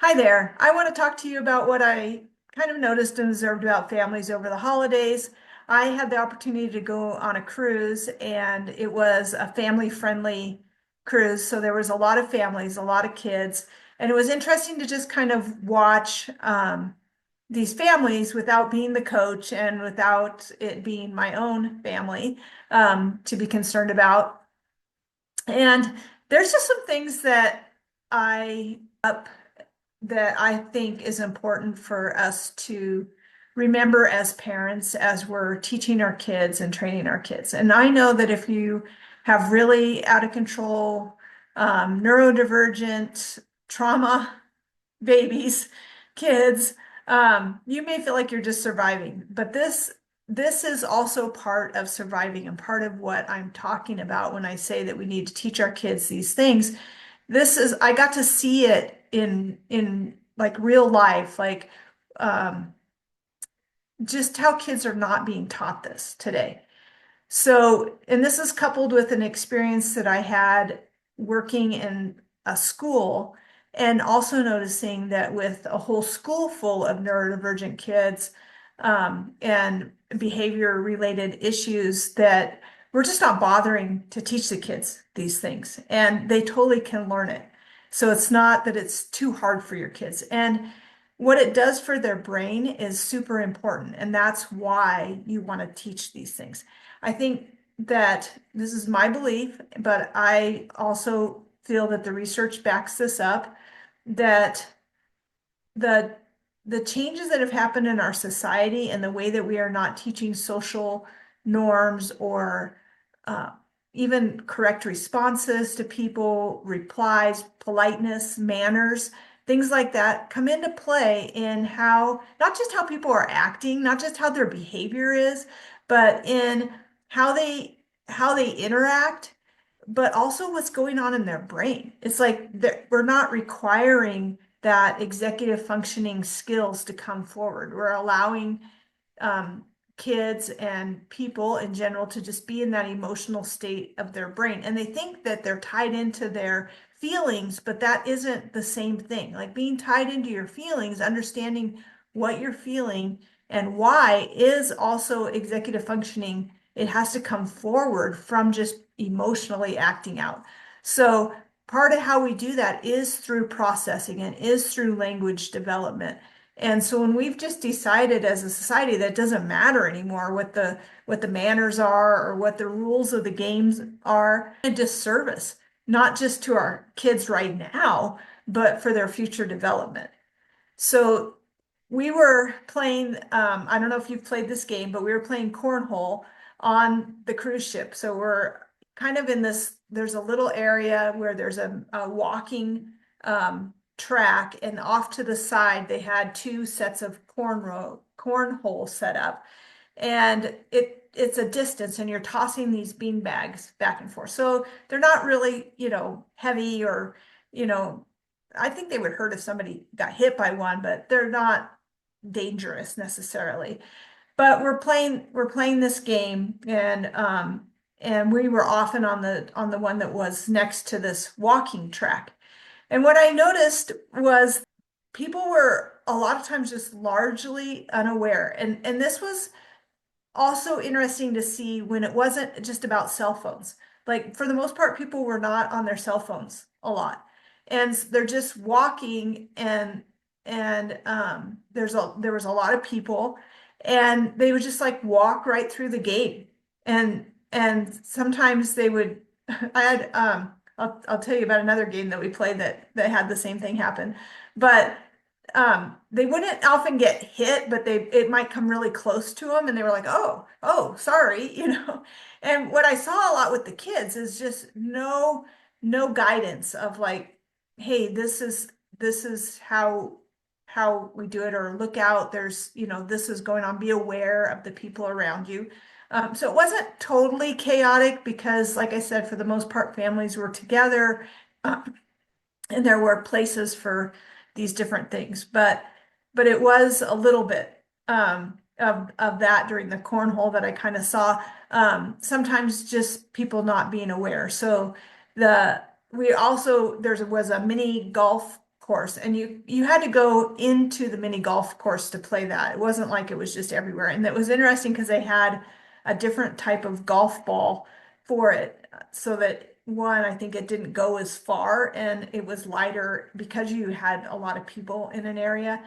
Hi there. I want to talk to you about what I kind of noticed and observed about families over the holidays. I had the opportunity to go on a cruise, and it was a family-friendly cruise. So there was a lot of families, a lot of kids, and it was interesting to just kind of watch these families without being the coach and without it being my own family to be concerned about. And there's just some things I that I think is important for us to remember as parents as we're teaching our kids and training our kids. And I know that if you have really out of control, neurodivergent trauma babies, kids, you may feel like you're just surviving, but this is also part of surviving and part of what I'm talking about when I say that we need to teach our kids these things. I got to see it in like real life, like um, just how kids are not being taught this today. So, and this is coupled with an experience that I had working in a school and also noticing that with a whole school full of neurodivergent kids and behavior related issues, that we're just not bothering to teach the kids these things, and they totally can learn it. So it's not that it's too hard for your kids. And what it does for their brain is super important, and that's why you want to teach these things. I think that this is my belief, but I also feel that the research backs this up, that the the changes that have happened in our society and the way that we are not teaching social norms or uh, even correct responses to people, replies, politeness, manners, things like that come into play in how, not just how people are acting, not just how their behavior is, but in how they interact, but also what's going on in their brain. It's like we're not requiring that executive functioning skills to come forward. We're allowing um, kids and people in general to just be in that emotional state of their brain. And they think that they're tied into their feelings, but that isn't the same thing. Like being tied into your feelings, understanding what you're feeling and why is also executive functioning. It has to come forward from just emotionally acting out. So part of how we do that is through processing and is through language development. And so when we've just decided as a society that it doesn't matter anymore what the manners are or what the rules of the games are, a disservice, not just to our kids right now, but for their future development. So we were playing, I don't know if you've played this game, but we were playing cornhole on the cruise ship. So we're kind of in this, there's a little area where there's a walking track, and off to the side, they had two sets of cornhole set up. And it's a distance, and you're tossing these bean bags back and forth. So they're not really, heavy or, you know, I think they would hurt if somebody got hit by one, but they're not dangerous necessarily. But we're playing this game, and we were often on the one that was next to this walking track. And what I noticed was people were a lot of times just largely unaware. And this was also interesting to see when it wasn't just about cell phones. Like for the most part, people were not on their cell phones a lot. And they're just walking, and there was a lot of people, and they would just like walk right through the gate. And sometimes they would I had I'll tell you about another game that we played that had the same thing happen. But they wouldn't often get hit, but it might come really close to them, and they were like, "Oh, sorry," And what I saw a lot with the kids is just no guidance of like, "Hey, this is how we do it," or "Look out, there's, this is going on. Be aware of the people around you." So it wasn't totally chaotic because, like I said, for the most part, families were together. And there were places for these different things, but it was a little bit of that during the cornhole that I kind of saw. Sometimes just people not being aware. So the we also there was a mini golf course, and you had to go into the mini golf course to play that. It wasn't like it was just everywhere. And it was interesting because they had a different type of golf ball for it, so that one, I think it didn't go as far and it was lighter because you had a lot of people in an area.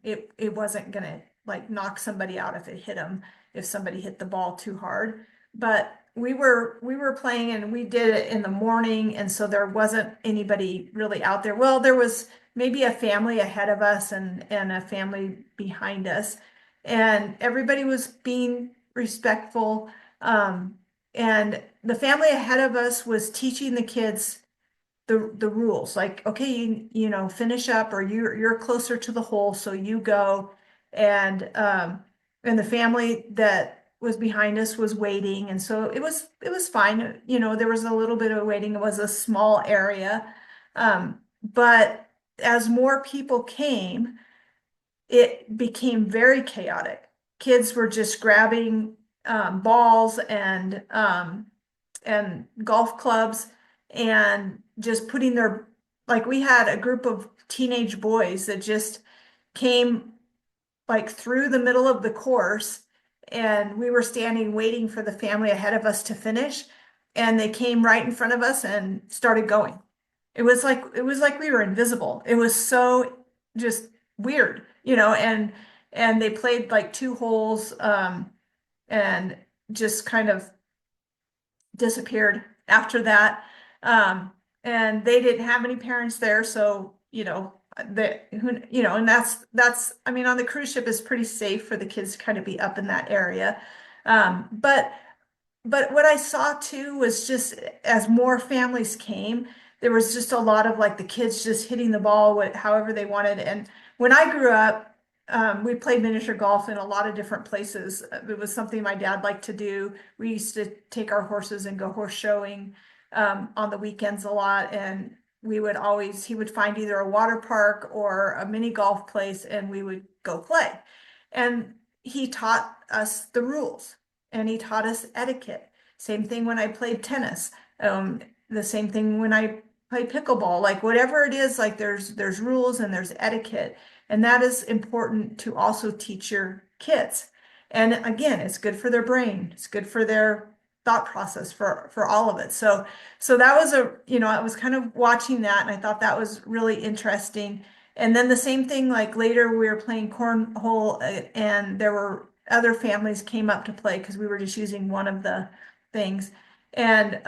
It wasn't gonna like knock somebody out if it hit them, if somebody hit the ball too hard. But we were playing and we did it in the morning, and so there wasn't anybody really out there. Well, there was maybe a family ahead of us and a family behind us, and everybody was being respectful. And the family ahead of us was teaching the kids the rules, like, okay, you know, finish up, or you're closer to the hole, so you go. And the family that was behind us was waiting, and so it was fine. You know, there was a little bit of waiting. It was a small area. But as more people came, it became very chaotic. Kids were just grabbing balls and golf clubs and just putting their, like, we had a group of teenage boys that just came like through the middle of the course, and we were standing waiting for the family ahead of us to finish, and they came right in front of us and started going. It was like we were invisible. It was so just weird, you know. And they played like two holes, and just kind of disappeared after that. And they didn't have any parents there, so you know, and that's I mean, on the cruise ship is pretty safe for the kids to kind of be up in that area. But what I saw too was just as more families came, there was just a lot of like the kids just hitting the ball however they wanted. And when I grew up, we played miniature golf in a lot of different places. It was something my dad liked to do. We used to take our horses and go horse showing on the weekends a lot. And he would find either a water park or a mini golf place, and we would go play. And he taught us the rules, and he taught us etiquette. Same thing when I played tennis. The same thing when I played pickleball. Like whatever it is, like there's rules and there's etiquette, and that is important to also teach your kids. And again, it's good for their brain. It's good for their thought process, for all of it. So that was I was kind of watching that, and I thought that was really interesting. And then the same thing, like later we were playing cornhole, and there were other families came up to play because we were just using one of the things. And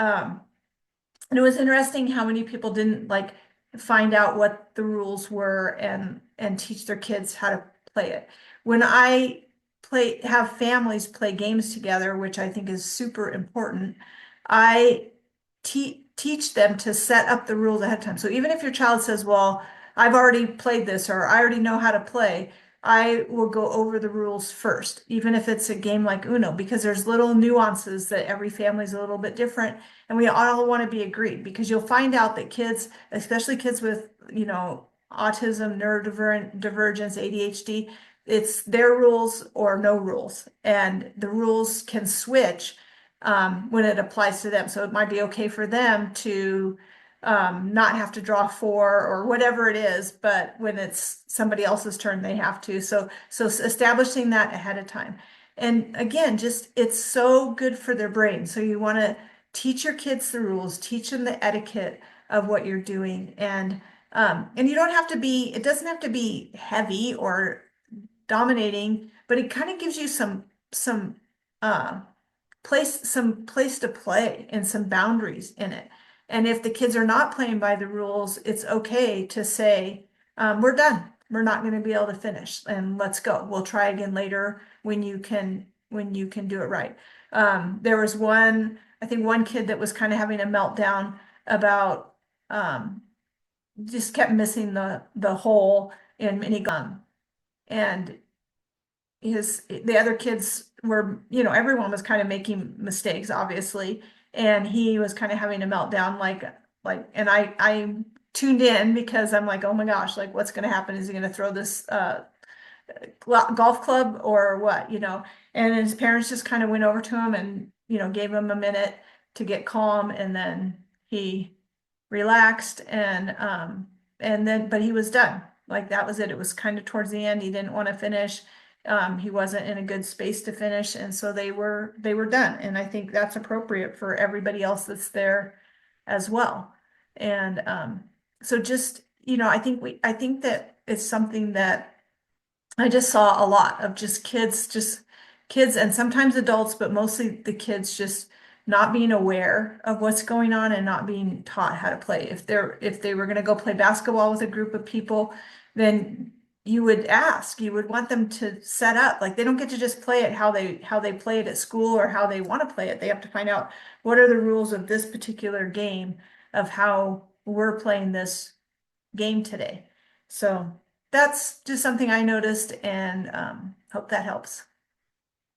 it was interesting how many people didn't like find out what the rules were and teach their kids how to play it. When I have families play games together, which I think is super important, I teach them to set up the rules ahead of time. So even if your child says, well, I've already played this, or I already know how to play, I will go over the rules first, even if it's a game like Uno, because there's little nuances that every family's a little bit different, and we all want to be agreed. Because you'll find out that kids, especially kids with, autism, neurodivergence, ADHD, it's their rules or no rules, and the rules can switch when it applies to them. So it might be okay for them to not have to draw four or whatever it is, but when it's somebody else's turn, they have to. So establishing that ahead of time. And again, just it's so good for their brain. So you want to teach your kids the rules, teach them the etiquette of what you're doing. And you don't have to be, it doesn't have to be heavy or dominating, but it kind of gives you some uh some place to play and some boundaries in it. And if the kids are not playing by the rules, it's okay to say, we're done. We're not going to be able to finish, and let's go. We'll try again later when you can do it right. There was I think one kid that was kind of having a meltdown about just kept missing the hole in mini and the other kids were, everyone was kind of making mistakes, obviously, and he was kind of having a meltdown, and I tuned in because I'm like, oh my gosh, like what's going to happen? Is he going to throw this golf club or what, And his parents just kind of went over to him and, gave him a minute to get calm, and then he relaxed, and then, but he was done. Like that was it. It was kind of towards the end. He didn't want to finish. He wasn't in a good space to finish, and so they were done. And I think that's appropriate for everybody else that's there as well. And so just, I think that it's something that I just saw a lot of just kids and sometimes adults, but mostly the kids just not being aware of what's going on and not being taught how to play. If they were going to go play basketball with a group of people, then you would want them to set up. Like they don't get to just play it how they play it at school or how they want to play it. They have to find out what are the rules of this particular game of how we're playing this game today. So that's just something I noticed and hope that helps.